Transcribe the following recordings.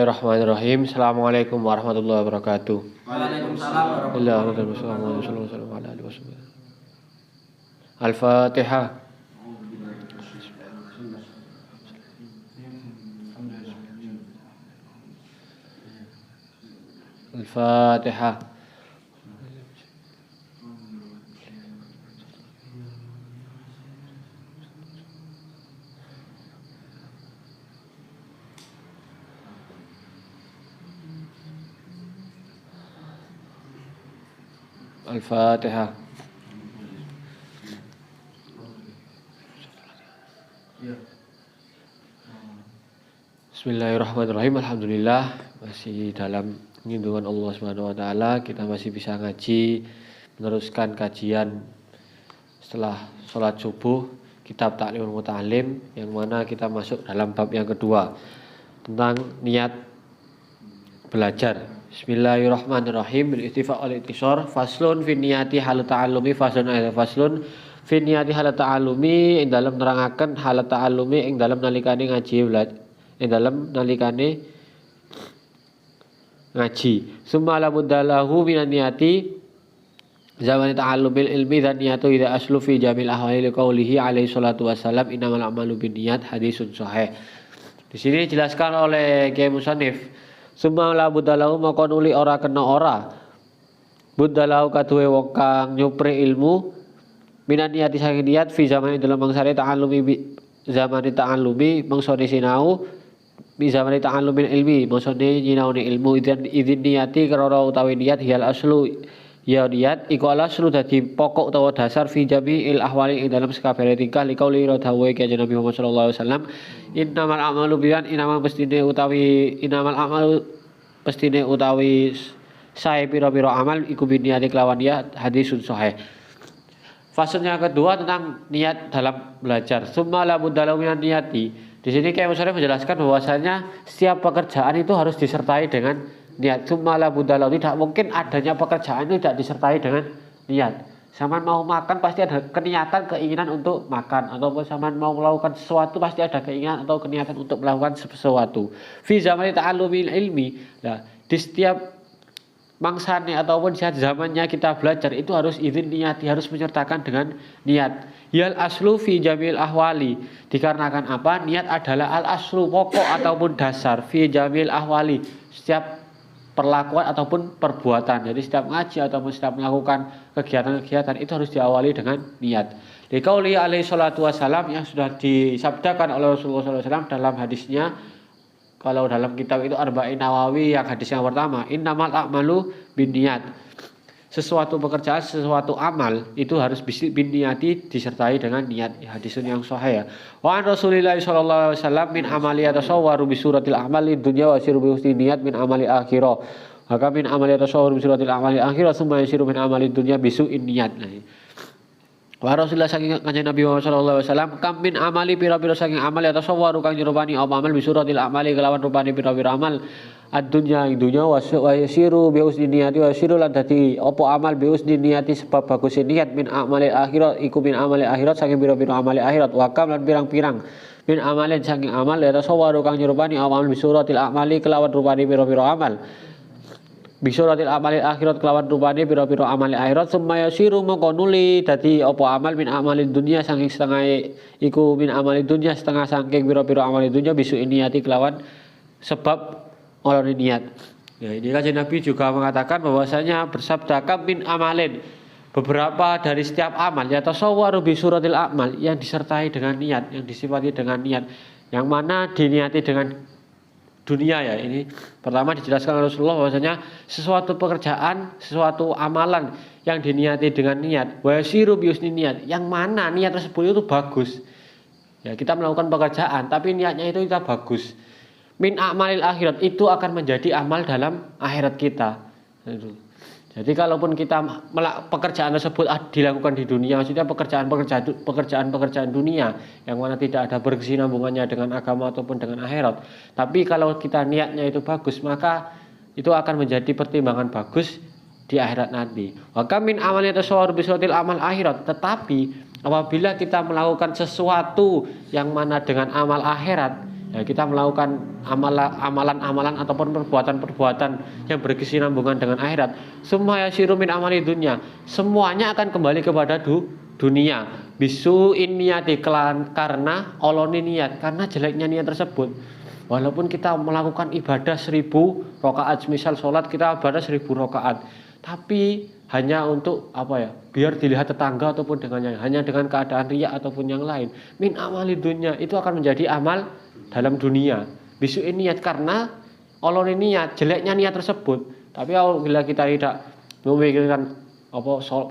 Bismillahirrahmanirrahim. Assalamualaikum warahmatullahi wabarakatuh. Waalaikumsalam warahmatullahi Bismillahirrahmanirrahim. Al-Fatihah. Al-Fatihah. Al-Fatihah. Bismillahirrahmanirrahim. Alhamdulillah, masih dalam lindungan Allah Subhanahu wa taala kita masih bisa ngaji, meneruskan kajian setelah sholat subuh kitab Ta'limul Muta'allim, yang mana kita masuk dalam bab yang kedua tentang niat belajar. Bismillahirrahmanirrahim. Bil ittifaq wal ittisar. Faslun fi niyati hal ta'allumi. Faslun fi niyati hal ta'allumi, ing dalam nerangaken hal ta'allumi ing dalam nalikane ngaji belajar, ing dalam nalikane ngaji. Summa la buddalahu minan niyati zaman ta'allumil ilmi dan niyatu idza aslu fi jamil ahwali liqaulihi alaihi salatu wassalam innamal a'malu binniyat, hadisun sahih. Di sini dijelaskan oleh Kiai Musannif, summa la buddalahu maka nuli ora kena ora buddalahu kaduwe wong kang nyupri ilmu minan niyati saking niat fi zaman dalam mangsane ta'allumi zaman ta'allumi mangsane sinau bi zaman ta'allumil ilmi maksudnya nyinaune ilmu idzin niyati karena utawi niat hiyal aslu ya niat iku al aslu dadi pokok utawa dasar fi jami'il ahwali ing dalam sakabehane tingkah liqauli radhawe ki Nabi Muhammad sallallahu alaihi wasallam innamal a'malu biyan inamal pestine utawi sae pira-pira amal iku biniyati kelawan niat, hadisun sahih. Fasalnya kedua tentang niat dalam belajar. Summa la buddalahu minan niyati. Di sini Kiai Musannif menjelaskan bahwasanya setiap pekerjaan itu harus disertai dengan niat. Summa la buddalahu, tidak mungkin adanya pekerjaan itu tidak disertai dengan niat. Saman mau makan pasti ada keniatan, keinginan untuk makan, ataupun saman mau melakukan sesuatu pasti ada keinginan atau keniatan untuk melakukan sesuatu. Fi zamani ta'allumil ilmi. Nah, di setiap mangsane ataupun saat zamannya kita belajar itu harus izin niyati, harus menyertakan dengan niat. Yal aslu fi jamil ahwali, dikarenakan apa? Niat adalah al aslu, pokok ataupun dasar fi jamil ahwali, setiap perlakuan ataupun perbuatan. Jadi setiap ngaji ataupun setiap melakukan kegiatan-kegiatan itu harus diawali dengan niat. Liqauli alaihi salatu wassalam, yang sudah disabdakan oleh Rasulullah sallallahu alaihi wasallam dalam hadisnya, kalau dalam kitab itu Arba'in Nawawi yang hadis yang pertama, innamal a'malu binniyat. Sesuatu pekerjaan, sesuatu amal itu harus binniyati, disertai dengan niat. Hadisun yang sahih ya. Wa an Rasulillah sallallahu alaihi wasallam min amali yatasawwaru bi suratil a'mali dunya wa siru bi husni niyat min amali akhirah. Maka min amali yatasawwaru bi suratil a'mali akhirah summa yasiru min amali dunya bi su'in niyat. Wa Rasulullah saking kanjeng Nabi Muhammad sallallahu alaihi wasallam kam min amali pira-pira saking amal yatasawwaru kang nyerupani apa amal bi suratil a'mali kelawan rupane pira-pira amal ad-dunya ing dunya wa yasiru bi husni niyati wa yasiru lan dadi apa amal bi husni niyati sebab bagus niat min amali akhirat iku min amali akhirat saking pira-pira amali akhirat wa kam lan pirang-pirang min amalin saking amal yatasawwaru kang nyerupani apa amal bi suratil a'mali kelawan rupane pira-pira amal bisuratil amali akhirat kelawan rupane pira-pira amali akhirat summa yasiru mongko nuli dadi apa amal min amalin dunya saking setengah iku min amali dunya setengah saking pira-pira amali dunya bisu niyati kelawan sebab oleh niat. Ya, ini kan Nabi juga mengatakan bahwasanya bersabda kam min amalin, beberapa dari setiap amal ya tasawwaru bisuratil amal, yang disertai dengan niat, yang disifati dengan niat, yang mana diniati dengan dunia ya. Ini pertama dijelaskan oleh Rasulullah bahwasanya sesuatu pekerjaan, sesuatu amalan yang diniati dengan niat, wa yasiru bi husni niyat, yang mana niat tersebut itu bagus. Ya, kita melakukan pekerjaan tapi niatnya itu kita bagus. Min a'malil akhirat, itu akan menjadi amal dalam akhirat kita. Jadi kalaupun kita pekerjaan tersebut dilakukan di dunia, maksudnya pekerjaan dunia yang mana tidak ada berkesinambungannya dengan agama ataupun dengan akhirat. Tapi kalau kita niatnya itu bagus, maka itu akan menjadi pertimbangan bagus di akhirat nanti. Wa kam min amalin tasawwur bi suratil amal akhirat, tetapi apabila kita melakukan sesuatu yang mana dengan amal akhirat, ya kita melakukan amalan-amalan ataupun perbuatan-perbuatan yang berkesinambungan dengan akhirat, semua yasiru min amali dunya, semuanya akan kembali kepada dunia. Bisu niati karena olone niat, karena jeleknya niat tersebut. Walaupun kita melakukan ibadah 1000 rakaat, misal sholat kita ibadah 1000 rakaat, tapi hanya untuk biar dilihat tetangga ataupun hanya dengan keadaan riya ataupun yang lain, min amali dunya, itu akan menjadi amal dalam dunia. Bisu niat karena olone niat, jeleknya niat tersebut. Tapi bila kita tidak memikirkan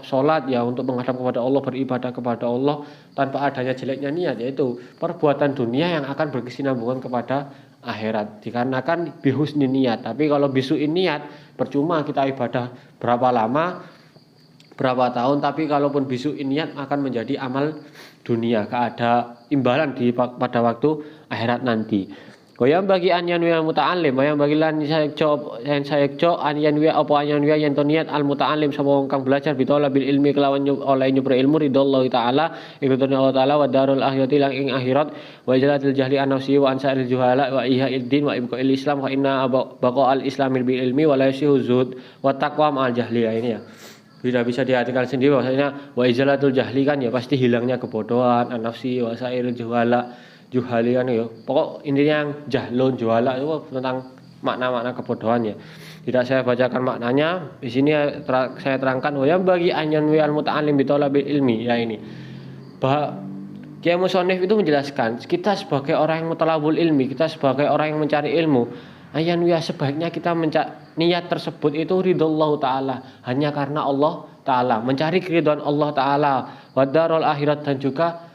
sholat ya untuk menghadap kepada Allah, beribadah kepada Allah tanpa adanya jeleknya niat, yaitu perbuatan dunia yang akan berkesinambungan kepada akhirat, dikarenakan bihusni niat. Tapi kalau bisuin niat, percuma kita ibadah berapa lama, berapa tahun, tapi kalaupun bisuin niat akan menjadi amal dunia, gak ada imbalan pada waktu akhirat nanti. Goyang bagi anyan wi muta'allim, goyang bagi lan saya cok anyan wi yang niat al muta'allim sama wong kang belajar bitola bil ilmi kelawan oleh nyuper ilmu ridallahu taala ikutune Allah taala wa darul akhirati lang ing akhirat wa jalatil jahli an nafsi wa ansa'il juhala wa ihya iddin wa ibqa'il islam wa inna baqa al islamil bil ilmi wa la yasihu zuhud wa taqwa ma'al jahli. Ini ya tidak bisa diartikan sendiri bahwasanya wa izalatul jahli kan ya pasti hilangnya kebodohan, an nafsi wa sa'il juhalian ya. Pokok intinya yang jahlun juhala itu tentang makna-makna kebodohan ya. Tidak saya bacakan maknanya. Di sini saya terangkan yang bagi anyan wi al muta'allim bi talabil ilmi ya ini. Kiai Musonif itu menjelaskan kita sebagai orang yang mutalabul ilmi, kita sebagai orang yang mencari ilmu, ayan wi sebaiknya kita niat tersebut itu ridallahu taala, hanya karena Allah taala, mencari keridhaan Allah taala, wa darul akhirat, dan juga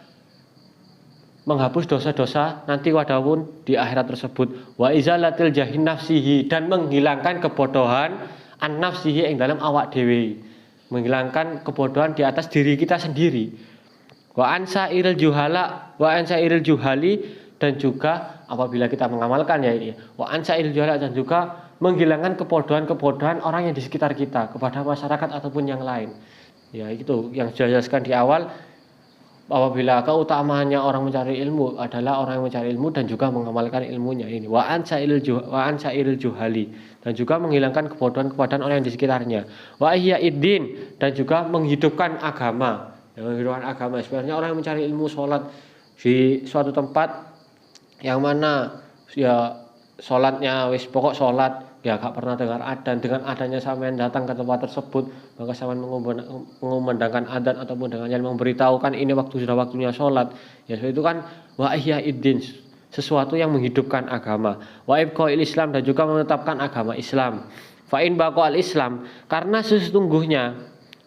menghapus dosa-dosa nanti wadapun di akhirat tersebut, wa izalatil jahin nafsihi, dan menghilangkan kebodohan an nafsihi yang dalam awak dewi, menghilangkan kebodohan di atas diri kita sendiri, wa ansairil juhali, dan juga apabila kita mengamalkan ya ini, wa ansairil juhala, dan juga menghilangkan kebodohan-kebodohan orang yang di sekitar kita kepada masyarakat ataupun yang lain. Ya itu yang saya jelaskan di awal. Apabila keutamaannya orang mencari ilmu adalah orang yang mencari ilmu dan juga mengamalkan ilmunya ini, wa ansairil juhali, dan juga menghilangkan kebodohan-kebodohan orang yang di sekitarnya, wa ihya iddin, dan juga menghidupkan agama. Menghidupkan agama sebenarnya orang yang mencari ilmu sholat di suatu tempat yang mana ya sholatnya wis pokok sholat ya gak pernah dengar adzan, dengan adanya sampean datang ke tempat tersebut maka sampean mengumandangkan adzan ataupun dengan yang memberitahukan ini sudah waktunya sholat ya, itu kan wa ihya iddin, sesuatu yang menghidupkan agama, wa ibqa'il islam, dan juga menetapkan agama Islam, fa in baqa'al islam, karena sesungguhnya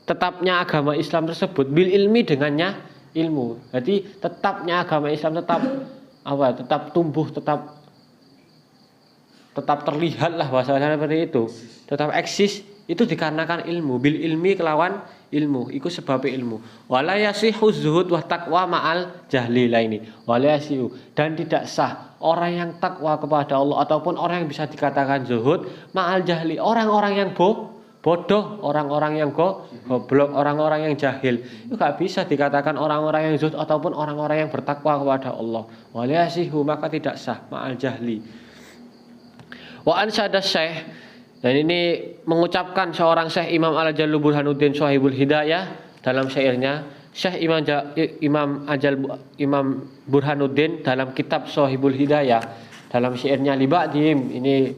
tetapnya agama Islam tersebut bil ilmi, dengannya ilmu. Jadi tetapnya agama Islam tetap tumbuh, tetap terlihat lah bahasanya seperti itu, tetap eksis, itu dikarenakan ilmu, bil ilmi kelawan ilmu, itu sebab ilmu. Wala yasihu zuhud wa taqwa ma'al jahli lah ini. Wala yasihu, dan tidak sah orang yang takwa kepada Allah ataupun orang yang bisa dikatakan zuhud ma'al jahli, orang-orang yang bodoh, orang-orang yang goblok, orang-orang yang jahil. Itu gak bisa dikatakan orang-orang yang zuhud ataupun orang-orang yang bertakwa kepada Allah. Wala yasihu, maka tidak sah ma'al jahli. Wa ansada syekh, dan ini mengucapkan seorang Syekh Imam Al-Jallu Burhanuddin Shahibul Hidayah dalam syairnya. Syekh Imam Burhanuddin dalam kitab Shahibul Hidayah dalam syairnya liba'dihim, ini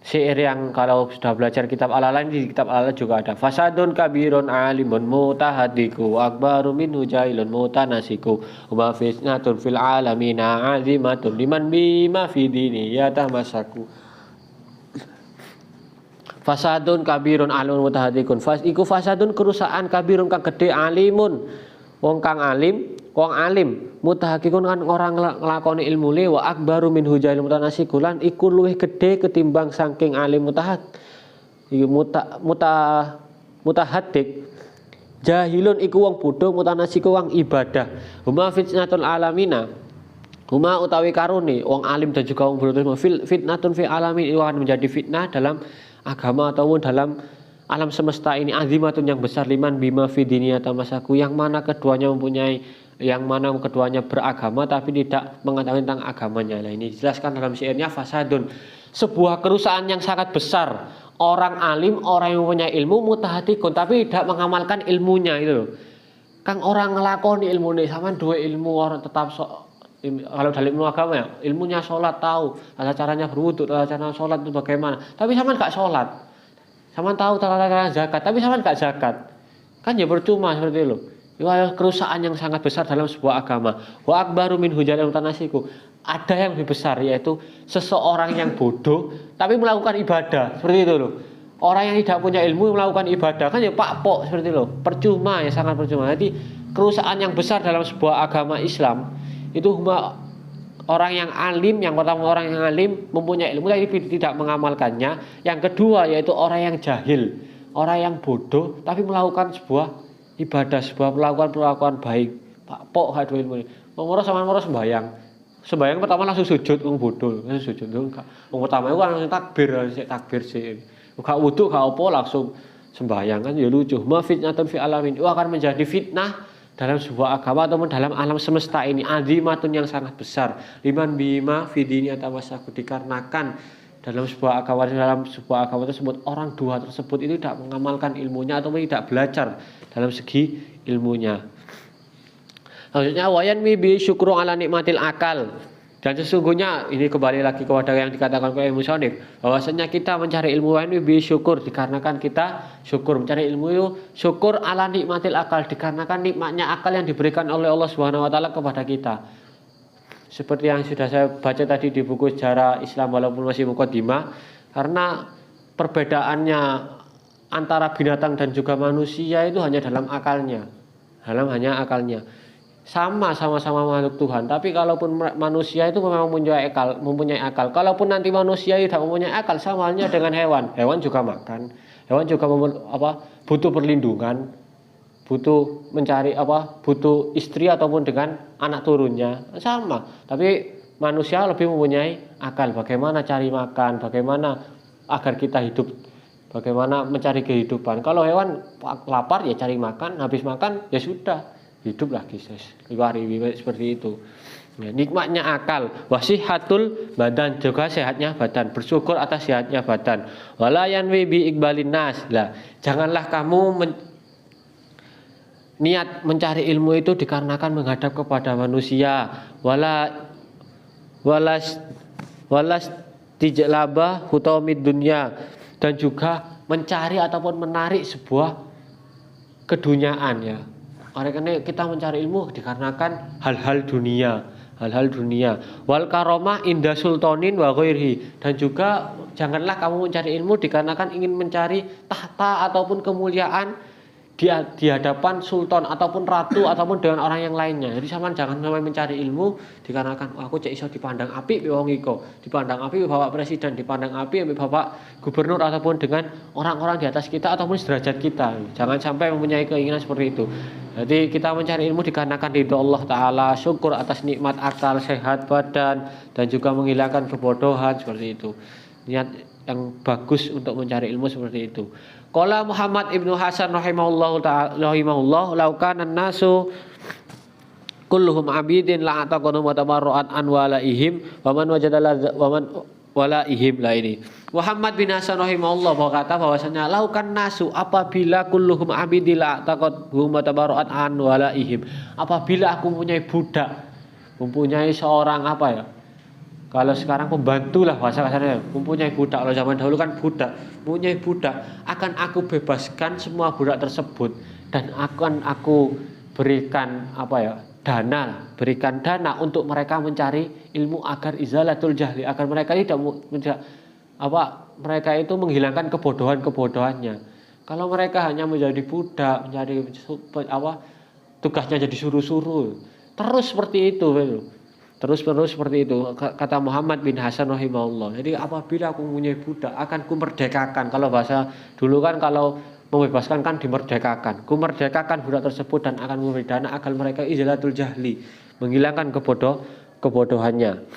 syair yang kalau sudah belajar kitab Al-Ala, di kitab Al-Ala juga ada. Fasadun kabirun alimun mutahadiku akbaru minhu jailun mutanasiku wa fitnatun fil alamina azimatun liman bima fi dini yatamasaku. Fasadun kabirun alimun mutahadikun, iku fasadun kerusakan kabirun kang gede, alimun wong kang alim, wong alim, mutahakikun kan orang nglakoni ilmu le, wa akbaru min hujail mutanasikulan, iku luwih gede ketimbang saking alim mutahadik. Jahilun iku wong bodoh, mutanasiku wong ibadah. Huma fitnatul alamina, huma utawi karuni wong alim dan juga wong bodoh, fitnatun fi alamin, itu akan menjadi fitnah dalam agama ataupun dalam alam semesta ini, azimatun yang besar, liman bima fi diniyata masaku, yang mana keduanya mempunyai yang mana keduanya beragama tapi tidak mengetahui tentang agamanya. Nah, ini dijelaskan dalam syairnya fasadun, sebuah kerusakan yang sangat besar. Orang alim, orang yang punya ilmu mutahatikun tapi tidak mengamalkan ilmunya itu loh. Kang orang ngelakoni ilmu nih, sama dua ilmu orang tetap kalau dalam ilmu agama ya, ilmunya sholat tahu, tata caranya berwudu, tata cara sholat itu bagaimana. Tapi sama nggak sholat, sama tahu tata cara zakat, tapi sama nggak zakat. Kan ya percuma seperti itu loh. Itu adalah kerusakan yang sangat besar dalam sebuah agama. Wa akbaru min hujalan tanasiku. Ada yang lebih besar yaitu seseorang yang bodoh tapi melakukan ibadah seperti itu loh. Orang yang tidak punya ilmu melakukan ibadah kan ya pakpok seperti itu loh. Percuma ya, sangat percuma. Jadi kerusakan yang besar dalam sebuah agama Islam itu orang yang alim, yang pertama orang yang alim mempunyai ilmu tapi tidak mengamalkannya. Yang kedua yaitu orang yang jahil, orang yang bodoh tapi melakukan sebuah ibadah, sebuah perlakuan baik. Pakpok hak ilmu ini. Moro sama moro sembayang pertama langsung sujud, wong bodoh, langsung sujud enggak. Wong pertama itu langsung takbir sih. Enggak wudu, enggak apa langsung sembayang kan ya lucu. Ma fitnatun fi alamin. Itu akan menjadi fitnah dalam sebuah agama ataupun dalam alam semesta ini. Azimatun yang sangat besar. Liman bima fidini atawasaku, dikarenakan dalam sebuah agama tersebut orang dua tersebut itu tidak mengamalkan ilmunya ataupun tidak belajar dalam segi ilmunya. Maksudnya wayan bi syukru ala nikmatil akal. Dan sesungguhnya ini kembali lagi kepada yang dikatakan oleh musannif bahwasanya kita mencari ilmu wayan bi syukur dikarenakan kita syukur, mencari ilmu itu syukur ala nikmatil akal dikarenakan nikmatnya akal yang diberikan oleh Allah Subhanahu wa taala kepada kita. Seperti yang sudah saya baca tadi di buku Sejarah Islam walaupun masih muqaddimah, karena perbedaannya antara binatang dan juga manusia itu hanya dalam akalnya. Akalnya. Sama-sama makhluk Tuhan, tapi kalaupun manusia itu memang mempunyai akal. Kalaupun nanti manusia tidak mempunyai akal, sama halnya dengan hewan. Hewan juga makan. Hewan juga butuh perlindungan, butuh mencari butuh istri ataupun dengan anak turunnya. Sama. Tapi manusia lebih mempunyai akal. Bagaimana cari makan, bagaimana agar kita hidup, bagaimana mencari kehidupan. Kalau hewan lapar ya cari makan, habis makan ya sudah. Hidup lagi seperti itu. Ya, nikmatnya akal, wasihatul badan, juga sehatnya badan, bersyukur atas sehatnya badan. Walayan wibi ikbalin nas. Lah, janganlah kamu niat mencari ilmu itu dikarenakan menghadap kepada manusia. Walas tijalaba hutamid dunya, dan juga mencari ataupun menarik sebuah keduniaan ya. Karena kita mencari ilmu dikarenakan hal-hal dunia. Wal karomah inda sultanin wa ghairihi, dan juga janganlah kamu mencari ilmu dikarenakan ingin mencari tahta ataupun kemuliaan di hadapan sultan ataupun ratu ataupun dengan orang yang lainnya. Jadi sampean jangan sampai mencari ilmu dikarenakan aku cek iso dipandang apik wong iko, dipandang apik Bapak Presiden, dipandang apik Bapak Gubernur ataupun dengan orang-orang di atas kita ataupun sederajat kita. Jangan sampai mempunyai keinginan seperti itu. Jadi kita mencari ilmu dikarenakan ridho Allah Ta'ala, syukur atas nikmat akal, sehat badan, dan juga menghilangkan kebodohan seperti itu. Niat yang bagus untuk mencari ilmu seperti itu. Qala Muhammad ibnu Hasan rahimahullah laukan nasu kulluhum abidin la ataqanu mutamarru'at an walaihim wa man walaihim lah ini. Muhammad bin Hasan rahimahullah berkata bahwasanya laukan nasu apabila kulluhum abidin la ataqanu mutamarru'at an walaihim, apabila aku mempunyai seorang kalau sekarang pembantu lah bahasa kasarnya, mempunyai budak. Kalau zaman dahulu kan mempunyai budak, akan aku bebaskan semua budak tersebut dan akan aku berikan dana untuk mereka mencari ilmu agar izalatul jahli, agar mereka mereka itu menghilangkan kebodohannya. Kalau mereka hanya menjadi budak, menjadi tugasnya jadi suruh-suruh, terus seperti itu. Terus seperti itu kata Muhammad bin Hasan rahimahullah. Jadi apabila aku mempunyai budak akan kumerdekakan. Kalau bahasa dulu kan kalau membebaskan kan dimerdekakan. Kumerdekakan budak tersebut dan akan memberi dana agar mereka izalatul jahli, menghilangkan kebodohannya.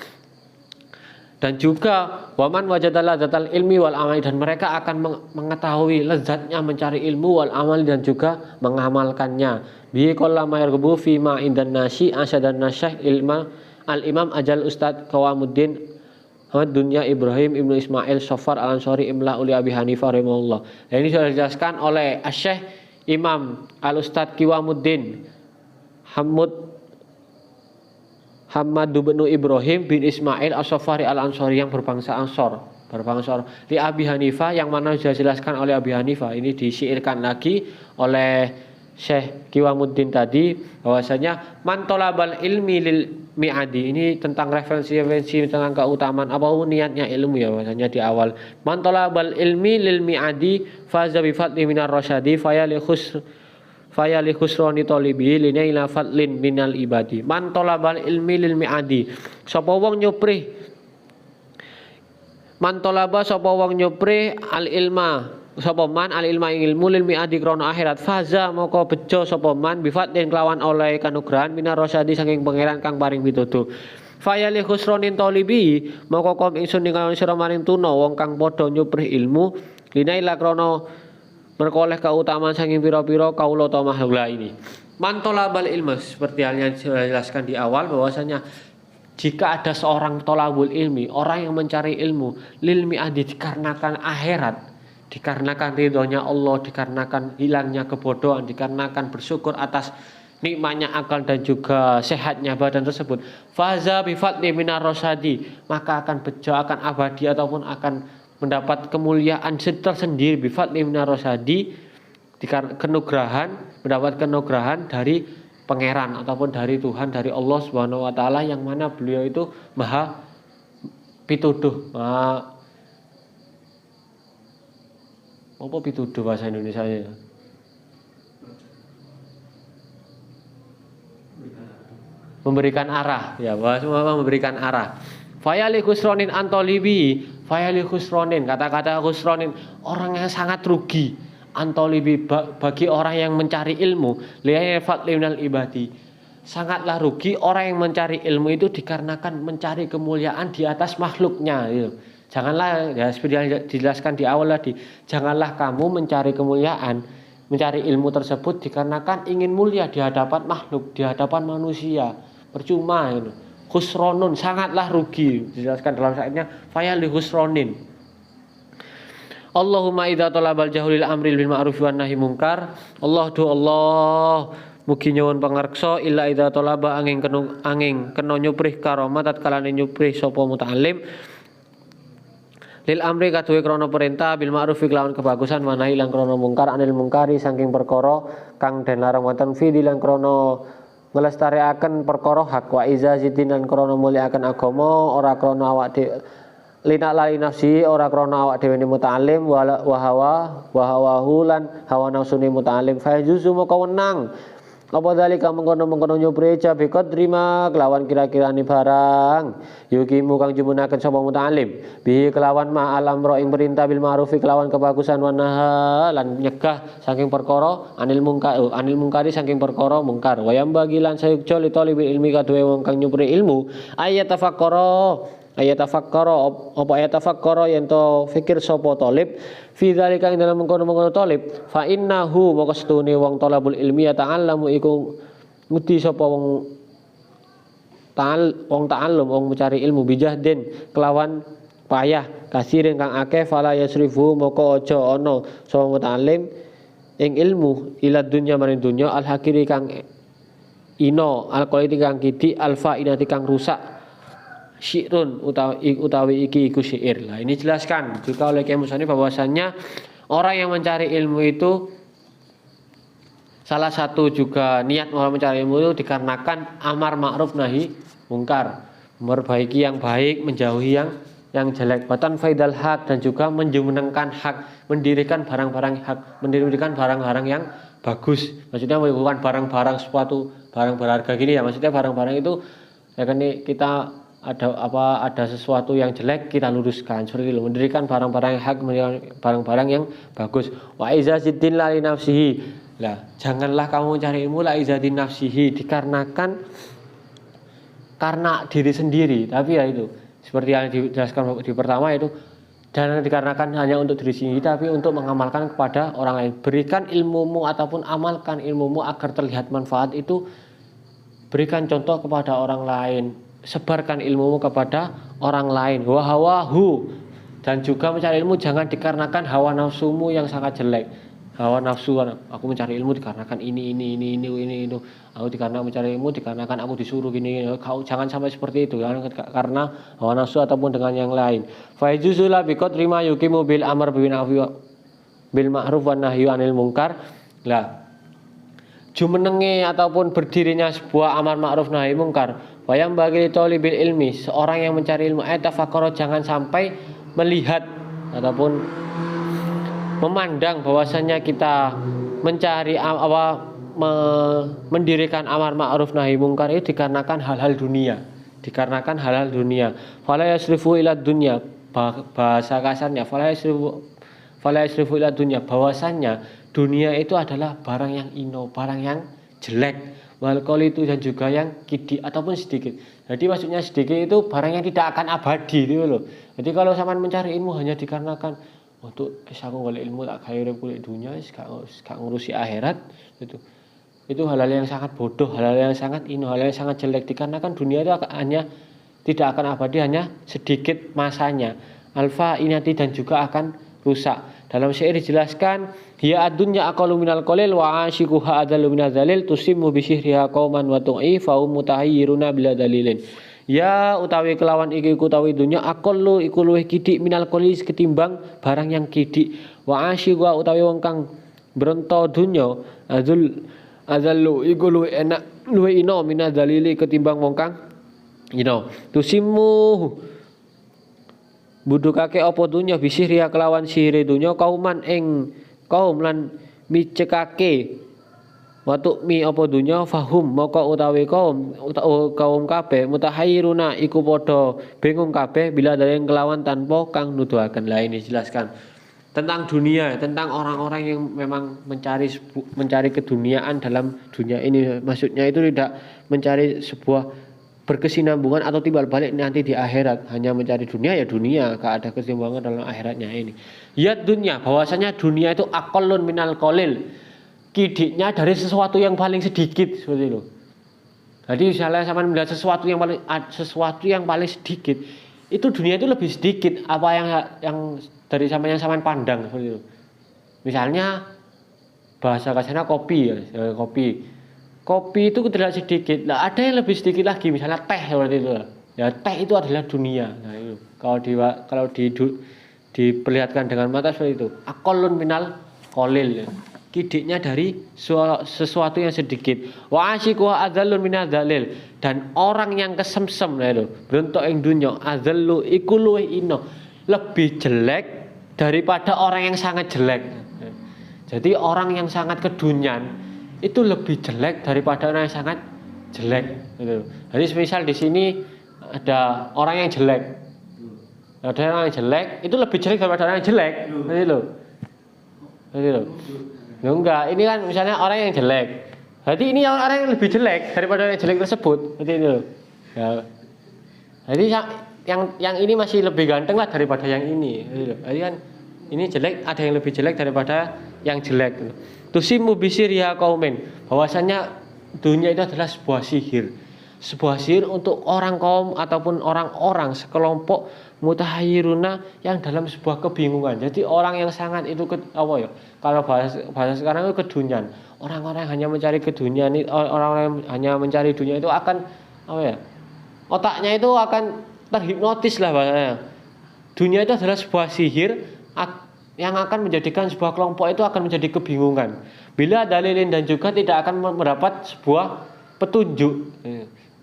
Dan juga waman wajadal ladzatal ilmi wal amali, dan mereka akan mengetahui lezatnya mencari ilmu wal amali dan juga mengamalkannya. Bi qallama yarghabu fi ma indan nasi asyadan nasyah ilma al imam ajal ustad Qawamuddin Ahmad Dunya Ibrahim Ibnu Ismail Sofar Al Ansori Imla Uli Abi Hanifah rahimahullah. Dan ini sudah dijelaskan oleh Syekh Imam Al Ustad Qawamuddin Hamad bin Ibrahim bin Ismail As-Sofari Al-Ansori yang berbangsa Ansor li Abi Hanifah, yang mana sudah dijelaskan oleh Abi Hanifah. Ini disyairkan lagi oleh Syekh Qawamuddin tadi bahwasanya man talabal ilmi lil mi'adi, ini tentang referensi tentang keutamaan apa niatnya ilmu ya, bahwasanya di awal man talabal ilmi lil mi'adi faza bi fadli minar rasyadi fayali khusroni tolibi lina ila fadlin minal ibadi. Man tolabal ilmi lil mi'adi, sapa wong nyuprih man tolaba sapa wong nyuprih al ilma sapa man al ilma ing ilmu lil mi'adi krana akhirat faza moko bejo sapa man bi fadlin kelawan oleh kanugrahan minar rasyadi saking pangeran kang paring pituduh. Fayali khusronin tolibi moko kom ingsun ningali sira maring tuna wong kang padha nyuprih ilmu lina ila krana berkoleh keutamaan saking piro-piro kaulo atau makhluk ini. Man tolabal ilmu, seperti halnya dijelaskan di awal bahwasanya jika ada seorang tolabul ilmi, orang yang mencari ilmu lil mi'adi, dikarenakan akhirat, dikarenakan ridhonya Allah, dikarenakan hilangnya kebodohan, dikarenakan bersyukur atas nikmatnya akal dan juga sehatnya badan tersebut, faza bi fadli minar rasyadi, maka akan bejo, akan abadi ataupun akan mendapat kemuliaan tersendiri bifat minar rasyadi, mendapat kenugrahan dari pangeran ataupun dari Tuhan, dari Allah Subhanahu wa taala, yang mana beliau itu maha pituduh. Apa pituduh bahasa Indonesianya? Memberikan arah, ya, memberikan arah. Fayali khusronin antolibi, fayali khusronin, kata-kata khusronin, orang yang sangat rugi, antolibi bagi orang yang mencari ilmu, liya fadli minal ibadi, sangatlah rugi orang yang mencari ilmu itu dikarenakan mencari kemuliaan di atas makhluknya gitu. Janganlah, ya seperti dijelaskan di awal tadi, janganlah kamu mencari kemuliaan, mencari ilmu tersebut dikarenakan ingin mulia di hadapan makhluk, di hadapan manusia, percuma gitu. Khusronun, sangatlah rugi, dijelaskan dalam ayatnya fayali khusronin. Allahumma idza talabal jahulil amril bil ma'ruf wan nahi munkar, Allah mugi nyuwun pangarsa illa idza talaba angin kena nyuprih karomah tatkalane nyuprih sapa muta'allim lil amri kaduwe krana perintah bil ma'ruf kelawan kebagusan wa nahi lan krana mungkar anil mungkari saking perkara kang den larang wonten fi lan krana ngelestarekaken perkara hak wa izazidin lan krana mulyakaken agama ora krana awak dhewe lina lali nafsi ora krana awak dhewe muta'allim wa hawa lan hawa nafsune muta'allim fa juzu moko wenang apa dalika mengkono-mengkono nyupri cabe kodrima kelawan kira-kirane barang yukimu kang jumunaken sapa muta'allim bi kelawan ma alam ro ing perintah bil ma'ruf kelawan kebagusan wa naha lan nyegah saking perkara anil mungkari saking perkara mungkar wayam bagilan sayukjo li talibil ilmi kaduwe wong kang nyupri ilmu ayatafakkara yen to fikir sapa talib fi dzalika ing dalem mengkono-mengkono talib fa innahu moko setune wong talabul ilmi ya ta'allamu iku mesti sapa wong ta'allum wong mencari ilmu bijahdin kelawan payah kasirin kang akeh fala yasrifu moko aja ana sapa muta'allim ing ilmu ila dunya maring dunya al hakiri kang ino al qaliti kang kidi al fainati kang rusak syi'run utawi iki iku syair. Lah ini jelaskan juga oleh Kiai Musani bahwasannya orang yang mencari ilmu itu salah satu juga niat orang mencari ilmu itu dikarenakan amar ma'ruf nahi mungkar, memperbaiki yang baik, menjauhi yang jelek, batan faidal hak dan juga menjumenengkan hak, mendirikan barang-barang hak, mendirikan barang-barang yang bagus. Maksudnya bukan barang-barang suatu barang berharga gini ya, maksudnya barang-barang itu ya kan kita ada sesuatu yang jelek kita luruskan seperti itu, mendirikan barang-barang yang hak, barang-barang yang bagus. Wa izaziddin li nafsihi, lah janganlah kamu mencari ilmu la izaddin nafsihi dikarenakan karena diri sendiri, tapi ya itu seperti yang dijelaskan di pertama itu, jangan dikarenakan hanya untuk diri sendiri tapi untuk mengamalkan kepada orang lain. Berikan ilmumu ataupun amalkan ilmumu agar terlihat manfaat itu, berikan contoh kepada orang lain, sebarkan ilmumu kepada orang lain. Wa hawahu, dan juga mencari ilmu jangan dikarenakan hawa nafsumu yang sangat jelek. Hawa nafsu, aku mencari ilmu dikarenakan ini. Aku dikarenakan mencari ilmu dikarenakan aku disuruh gini. Kau jangan sampai seperti itu, karena hawa nafsu ataupun dengan yang lain. Fa yuzula bi qadri ma yuqimu bil amr bil ma'ruf wan nahyu anil munkar. Lah, jumenenge ataupun berdirinya sebuah amar ma'ruf nahi mungkar. Wayang bagi tolibil ilmi, seorang yang mencari ilmu tafakkur, jangan sampai melihat ataupun memandang bahwasanya kita mencari mendirikan amar ma'ruf nahi mungkar itu dikarenakan hal-hal dunia. Fala yasrifu ila dunya, bahasa kasarnya fala yasrifu ila dunya, bahwasanya dunia itu adalah barang yang barang yang jelek. Wal itu dan juga yang kidi ataupun sedikit. Jadi maksudnya sedikit itu barang yang tidak akan abadi gitu loh. Jadi kalau sampean mencari ilmu hanya dikarenakan untuk aku golek ilmu tak gawe urip kulit dunia, gak ngurusi akhirat, itu hal-hal yang sangat bodoh, hal-hal yang sangat hal yang sangat jelek, dikarenakan dunia itu hanya tidak akan abadi, hanya sedikit masanya. Alfa inati dan juga akan rusak. Dalam syair dijelaskan, hiya ad-dunya aqallu minal qalil wa ashiquha adallu minal dalil tusimmu bi sihriha qauman wa tu'i fa mutahayyiruna bila dalilin. Ya utawi kelawan iki utawi dunya aqallu iku luwih kidik minal qalil ketimbang barang yang kidik. Wa ashiqa utawi wong kang bronto dunya azallu iku luwih enak luwih ino minal dalili ketimbang wong kang tusimmu budukake apa dunya bisihriya kelawan sihire dunya kauman ing kaum lan micekake watu mi apa dunya fahum maka utawi kaum kabeh mutahayyiruna iku padha bingung kabeh bila dari kelawan tanpa kang nuduhaken. Lah ini jelaskan tentang dunia, tentang orang-orang yang memang mencari keduniaan dalam dunia ini. Maksudnya itu tidak mencari sebuah berkesinambungan atau timbal balik nanti di akhirat, hanya mencari dunia ya dunia, gak ada kesinambungan dalam akhiratnya ini. Ya dunia, bahwasanya dunia itu aqallun minal qalil, kidiknya dari sesuatu yang paling sedikit seperti itu. Jadi misalnya sama melihat sesuatu yang paling sedikit, itu dunia itu lebih sedikit apa yang dari sama yang sama pandang seperti itu. Misalnya bahasa kasarnya kopi ya, kopi itu tidak sedikit. Nah, ada yang lebih sedikit lagi, misalnya teh seperti itu. Ya, teh itu adalah dunia. Nah, itu. Kalau diperlihatkan dengan mata seperti itu. Aqallun minal qalil. Kidiknya dari sesuatu yang sedikit. Wa asyiqu adzallun minal dalil. Dan orang yang kesemsem nah itu, bentuk ing dunya, adzallu iku luwih ino, lebih jelek daripada orang yang sangat jelek. Jadi orang yang sangat kedunyan itu lebih jelek daripada orang yang sangat jelek gitu. Jadi misal di sini ada orang yang jelek, ada orang yang jelek itu lebih jelek daripada orang yang jelek gitu loh. Enggak, ini kan misalnya orang yang jelek, berarti ini orang yang lebih jelek daripada orang yang jelek tersebut gitu loh. Ya. Jadi yang ini masih lebih ganteng lah daripada yang ini gitu loh. Jadi kan ini jelek, ada yang lebih jelek daripada yang jelek gitu. Tusimu bisiriha qaumin, bahwasanya dunia itu adalah sebuah sihir untuk orang kaum ataupun orang-orang sekelompok mutahayyiruna yang dalam sebuah kebingungan. Jadi orang yang sangat itu kalau bahasa sekarang itu kedunian. Orang-orang yang hanya mencari kedunian, orang-orang yang hanya mencari dunia itu akan otaknya itu akan terhipnotis lah bahasanya. Dunia itu adalah sebuah sihir yang akan menjadikan sebuah kelompok itu akan menjadi kebingungan. Bila dalilin dan juga tidak akan mendapat sebuah petunjuk.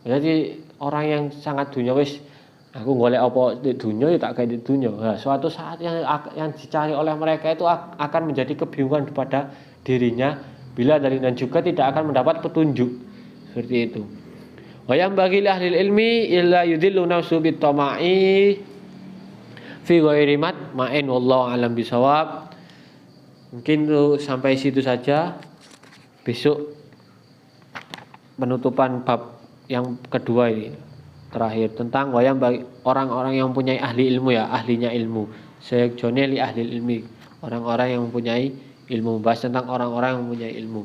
Jadi orang yang sangat duniawis, aku golek apa di dunia ya tak kayak di dunia. Nah, suatu saat yang dicari oleh mereka itu akan menjadi kebingungan pada dirinya. Bila dalilin dan juga tidak akan mendapat petunjuk. Seperti itu. Wa yang bagi ahli ilmi illa yudillu nafsu bitama'i fi ghairi ma'in wallahu alam bisawab. Mungkin tuh sampai situ saja. Besok penutupan bab yang kedua ini. terakhir tentang wayang bagi orang-orang yang mempunyai ahli ilmu ya, ahlinya ilmu. Sejone li ahli ilmi, orang-orang yang mempunyai ilmu, bahas tentang orang-orang yang mempunyai ilmu.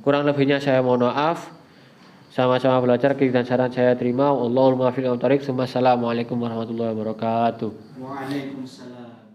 Kurang lebihnya saya mohon maaf. Sama-sama belajar, kritik dan saran saya terima. Wallahul muwaffiq ila thoriq. Assalamualaikum warahmatullahi wabarakatuh. Waalaikumsalam.